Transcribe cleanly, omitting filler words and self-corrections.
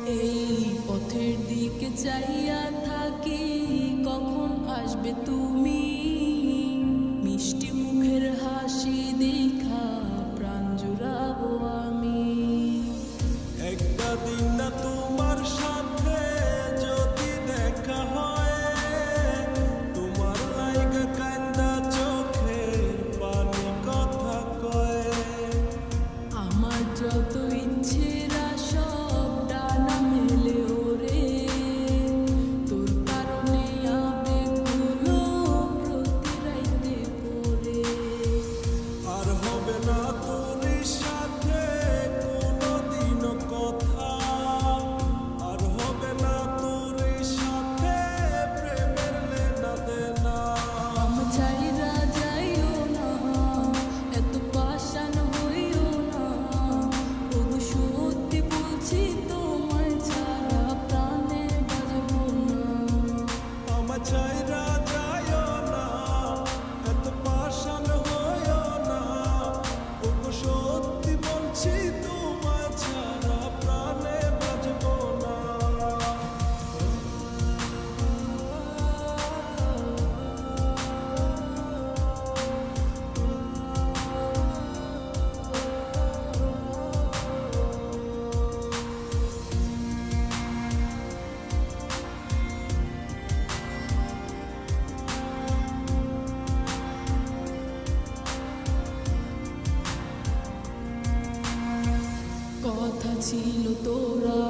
এই পথের দিকে চাইয়া থাকি, কখন আসবে তুমি? মিষ্টি মুখের হাসি দেখা প্রাণ জুড়াবো আমি। একটা দিন না তোমার সাথে যদি দেখা হয়, তোমার লাইগা কান্দা চোখের পানি কথা কয়। আমার যত ইচ্ছেরা সব ডানা মেলে ওরে, তোর কারণে আবেগগুলো প্রতি রাইতে পড়ে। আর হবে না তোর সাথে কোনোদিনও কথা, আর হবে না তোর সাথে প্রেমের লেনা দেনা। আমার ছাইরা যাইও না, এত পাষাণ হইও না, ওগো সত্যি বলছি তোমার ছাড়া প্রাণে বাজবো না। আমার চাইরা যাইও না, এত পাষাণ হইও না, ওগো সত্যি বলছি তোমার ছাড়া প্রাণে বাঁচব না। কথা ছিল তোরা